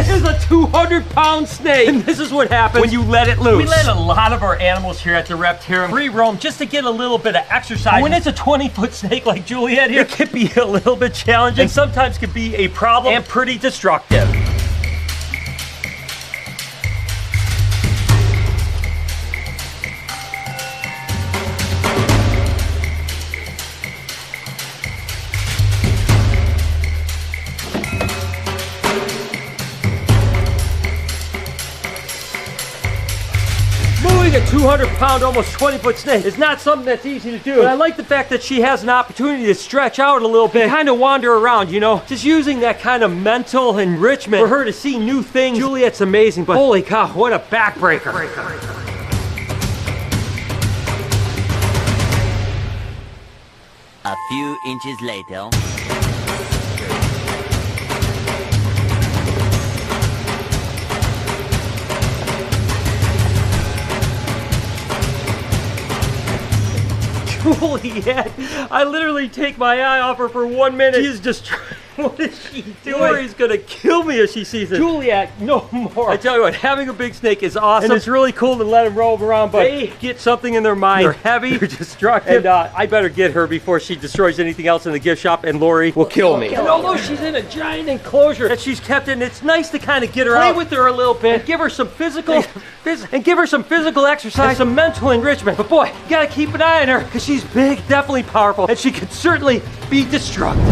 This is a 200-pound snake, and this is what happens when you let it loose. We let a lot of our animals here at the Reptarium free roam just to get a little bit of exercise. But when it's a 20-foot snake like Juliet here, it can be a little bit challenging, and sometimes can be a problem and pretty destructive. A 200-pound, almost 20-foot snake is not something that's easy to do. But I like the fact that she has an opportunity to stretch out a little bit and kind of wander around, you know, just using that kind of mental enrichment for her to see new things. Juliet's amazing, but holy cow, what a backbreaker. A few inches later. Juliet, I literally take my eye off her for 1 minute. She is just what is she doing? Lori's gonna kill me if she sees it. Juliet, no more. I tell you what, having a big snake is awesome. And it's really cool to let them roam around, but they get something in their mind. They're heavy, they're destructive, and I better get her before she destroys anything else in the gift shop, and Lori will kill me. And although she's in a giant enclosure that she's kept in, it's nice to kind of get her out, play with her a little bit, and give her some physical exercise, and some mental enrichment. But boy, you gotta keep an eye on her, because she's big, definitely powerful, and she could certainly be destructive.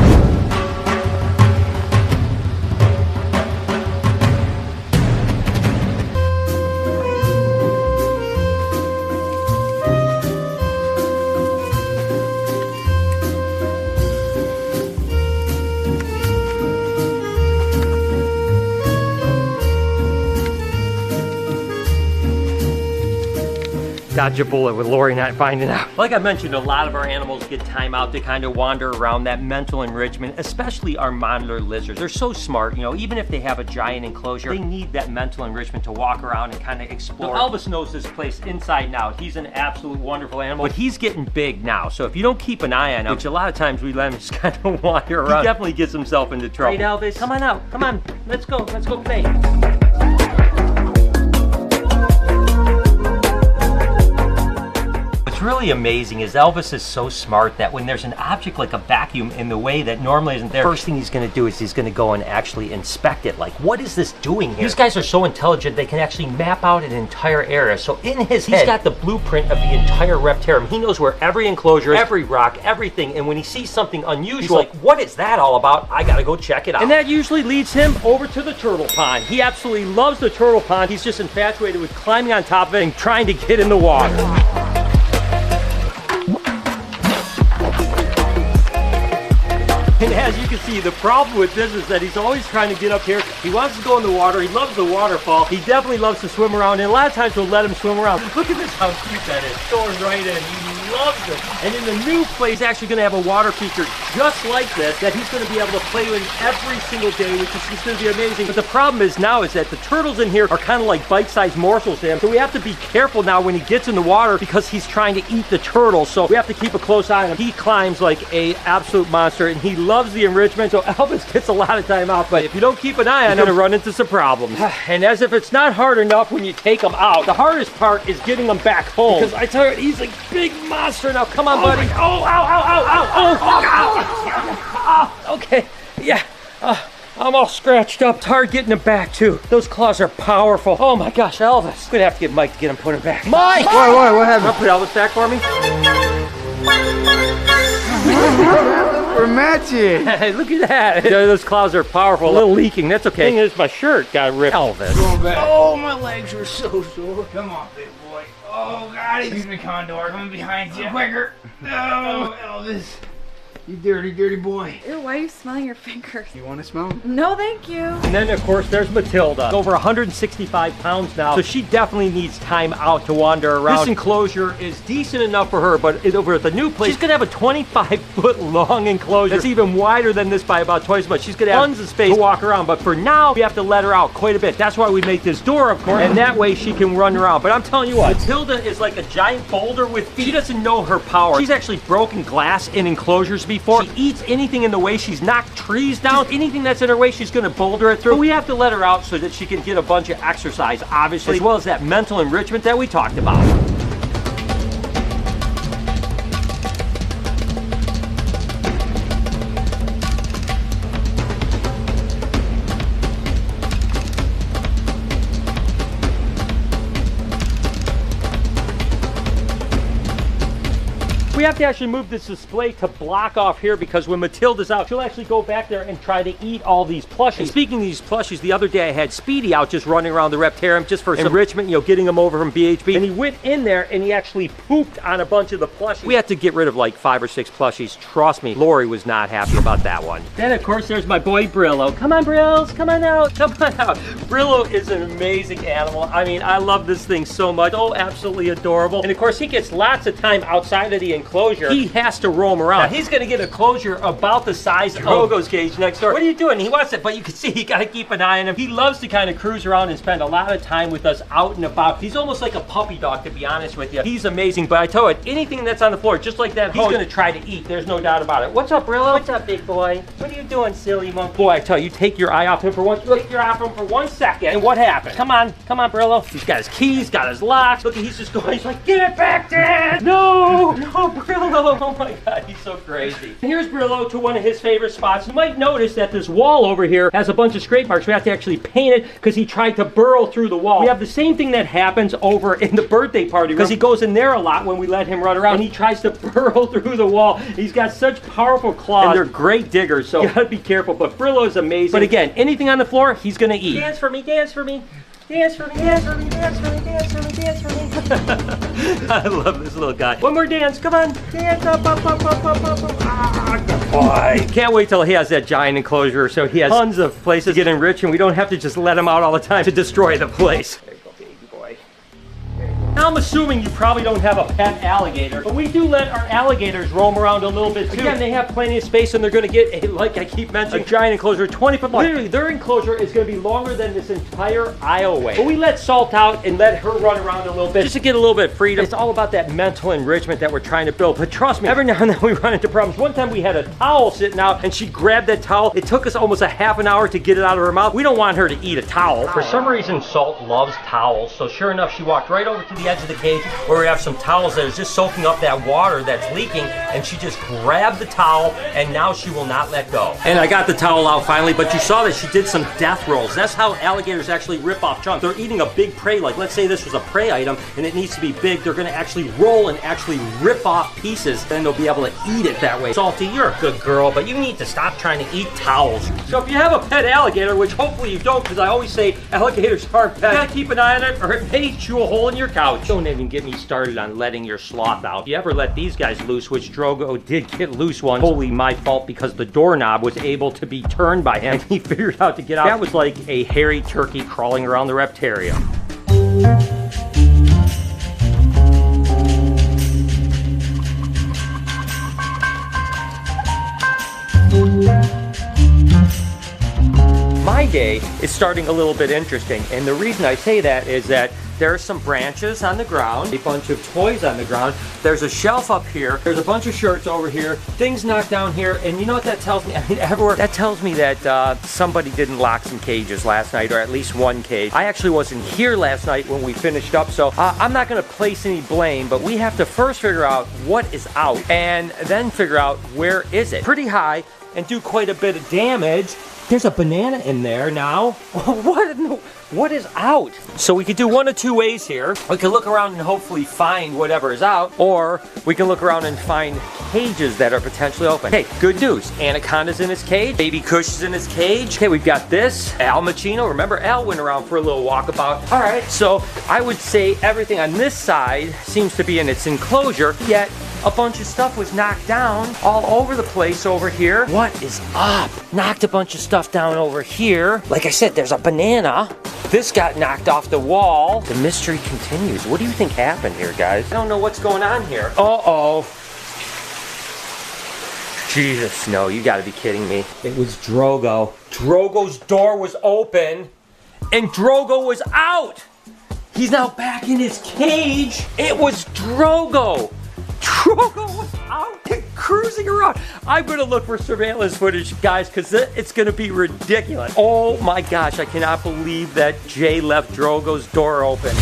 Dodge a bullet with Lori not finding out. Like I mentioned, a lot of our animals get time out to kind of wander around, that mental enrichment, especially our monitor lizards. They're so smart, you know, even if they have a giant enclosure, they need that mental enrichment to walk around and kind of explore. So Elvis knows this place inside and out. He's an absolute wonderful animal, but he's getting big now. So if you don't keep an eye on him, which a lot of times we let him just kind of wander around, he definitely gets himself into trouble. Right, Elvis, come on out, come on, let's go play. Really amazing is Elvis is so smart that when there's an object like a vacuum in the way that normally isn't there, first thing he's going to do is he's going to go and actually inspect it. Like, what is this doing here? These guys are so intelligent, they can actually map out an entire area. So in his head, he's got the blueprint of the entire Reptarium. He knows where every enclosure, every rock, everything, and when he sees something unusual, he's like, what is that all about? I got to go check it out. And that usually leads him over to the turtle pond. He absolutely loves the turtle pond. He's just infatuated with climbing on top of it and trying to get in the water. And as you can see, the problem with this is that he's always trying to get up here. He wants to go in the water. He loves the waterfall. He definitely loves to swim around. And a lot of times we'll let him swim around. Look at this, how cute that is. Going right in. He loves it. And in the new place, he's actually going to have a water feature just like this that he's going to be able to play with every single day, which is just going to be amazing. But the problem is now is that the turtles in here are kind of like bite-sized morsels to him. So we have to be careful now when he gets in the water because he's trying to eat the turtle. So we have to keep a close eye on him. He climbs like an absolute monster, and he loves the enrichment. So Elvis gets a lot of time out. But if you don't keep an eye on him, you're going to run into some problems. And as if it's not hard enough when you take him out, the hardest part is getting him back home. Because I tell you, he's a big monster. Now, come on, buddy. Oh, ow, ow, ow, ow, ow, ow. Okay, yeah. I'm all scratched up. It's hard getting him back, too. Those claws are powerful. Oh, my gosh, Elvis. I'm going to have to get Mike to get him put him back. Mike! What happened? Put Elvis back for me. We're matching. Hey, look at that. Those claws are powerful. A little leaking. That's okay. Thing is, my shirt got ripped. Elvis. Oh, my legs are so sore. Come on, big boy. Oh, God. Excuse me, Condor. I'm behind you. Quicker. Oh, Elvis. You dirty, dirty boy. Ew, why are you smelling your fingers? You want to smell them? No, thank you. And then, of course, there's Matilda. Over 165 pounds now, so she definitely needs time out to wander around. This enclosure is decent enough for her, but over at the new place, she's going to have a 25-foot long enclosure. That's even wider than this by about twice as much. She's going to have tons of space to walk around, but for now, we have to let her out quite a bit. That's why we make this door, of course, and that way she can run around. But I'm telling you what, Matilda is like a giant boulder with feet. She doesn't know her power. She's actually broken glass in enclosures before. before. She eats anything in the way. She's knocked trees down. Anything that's in her way, she's gonna boulder it through. But we have to let her out so that she can get a bunch of exercise, obviously, as well as that mental enrichment that we talked about. We have to actually move this display to block off here because when Matilda's out, she'll actually go back there and try to eat all these plushies. And speaking of these plushies, the other day I had Speedy out just running around the reptarium just for some enrichment, you know, getting him over from BHB. And he went in there and he actually pooped on a bunch of the plushies. We had to get rid of like 5 or 6 plushies. Trust me, Lori was not happy about that one. Then of course there's my boy Brillo. Come on, Brills, come on out, come on out. Brillo is an amazing animal. I mean, I love this thing so much. So absolutely adorable. And of course he gets lots of time outside of the enclosure. He has to roam around. Now, he's gonna get a closure about the size of Drogo's cage next door. What are you doing? He wants it, but you can see you gotta keep an eye on him. He loves to kind of cruise around and spend a lot of time with us out and about. He's almost like a puppy dog, to be honest with you. He's amazing, but I tell you, anything that's on the floor, just like that, he's gonna try to eat. There's no doubt about it. What's up, Brillo? What's up, big boy? What are you doing, silly monkey? Boy, I tell you, take your eye off him for one. Take your eye off him for 1 second, and what happened? Come on, Brillo. He's got his keys, got his locks. Look, he's just going. He's like, get it back, Dad! No, Brillo. Oh my God, he's so crazy. And here's Brillo to one of his favorite spots. You might notice that this wall over here has a bunch of scrape marks. We have to actually paint it because he tried to burrow through the wall. We have the same thing that happens over in the birthday party room because he goes in there a lot when we let him run around and he tries to burrow through the wall. He's got such powerful claws and they're great diggers, so you gotta be careful. But Brillo is amazing. But again, anything on the floor, he's gonna eat. Dance for me, dance for me. Dance for me, dance for me, dance for me, dance for me, dance for me. I love this little guy. One more dance, come on. Dance up. Ah, good boy. Can't wait till he has that giant enclosure so he has tons of places to get enriched and we don't have to just let him out all the time to destroy the place. There you go, baby boy. Now I'm assuming you probably don't have a pet alligator, but we do let our alligators roam around a little bit too. Again, they have plenty of space and they're gonna get, like I keep mentioning, a giant enclosure, 20 foot long. Literally, their enclosure is gonna be longer than this entire aisleway. But we let Salt out and let her run around a little bit, just to get a little bit of freedom. It's all about that mental enrichment that we're trying to build. But trust me, every now and then we run into problems. One time we had a towel sitting out and she grabbed that towel. It took us almost a half an hour to get it out of her mouth. We don't want her to eat a towel. For some reason, Salt loves towels. So sure enough, she walked right over to the edge of the cage where we have some towels that is just soaking up that water that's leaking, and she just grabbed the towel and now she will not let go. And I got the towel out finally, but you saw that she did some death rolls. That's how alligators actually rip off chunks. They're eating a big prey, like let's say this was a prey item and it needs to be big, they're gonna actually roll and actually rip off pieces, then they'll be able to eat it that way. Salty, you're a good girl, but you need to stop trying to eat towels. So if you have a pet alligator, which hopefully you don't, because I always say alligators aren't pets, you gotta keep an eye on it or it may chew a hole in your couch. Don't even get me started on letting your sloth out. If you ever let these guys loose, which Drogo did get loose once, totally my fault because the doorknob was able to be turned by him and he figured out to get out. That was like a hairy turkey crawling around the reptarium. My day is starting a little bit interesting, and the reason I say that is that there are some branches on the ground, a bunch of toys on the ground, there's a shelf up here, there's a bunch of shirts over here, things knocked down here, and you know what that tells me? I mean, everywhere, that tells me that somebody didn't lock some cages last night, or at least one cage. I actually wasn't here last night when we finished up, so I'm not gonna place any blame, but we have to first figure out what is out, and then figure out where is it. Pretty high, and do quite a bit of damage. There's a banana in there now. What is out? So we could do one of two ways here. We can look around and hopefully find whatever is out, or we can look around and find cages that are potentially open. Hey, good news. Anaconda's in his cage. Baby Kush is in his cage. Okay, we've got this. Al Machino. Remember, Al went around for a little walkabout. All right, so I would say everything on this side seems to be in its enclosure, yet a bunch of stuff was knocked down all over the place over here. What is up? Knocked a bunch of stuff down over here. Like I said, there's a banana. This got knocked off the wall. The mystery continues. What do you think happened here, guys? I don't know what's going on here. Uh-oh. Jesus, no, you gotta be kidding me. It was Drogo. Drogo's door was open, and Drogo was out. He's now back in his cage. It was Drogo. Drogo was out. cruising around. I'm gonna look for surveillance footage, guys, because it's gonna be ridiculous. Oh my gosh, I cannot believe that Jay left Drogo's door open.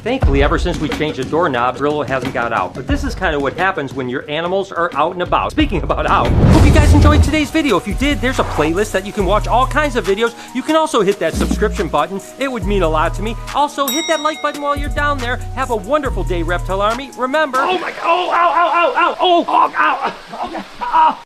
Thankfully, ever since we changed the doorknob, Brillo hasn't got out. But this is kind of what happens when your animals are out and about. Speaking about out, hope you guys enjoyed today's video. If you did, there's a playlist that you can watch all kinds of videos. You can also hit that subscription button. It would mean a lot to me. Also, hit that like button while you're down there. Have a wonderful day, Reptile Army. Remember... Oh my... Oh, ow, ow, ow, ow. Oh, ow, ow. Okay. Ow.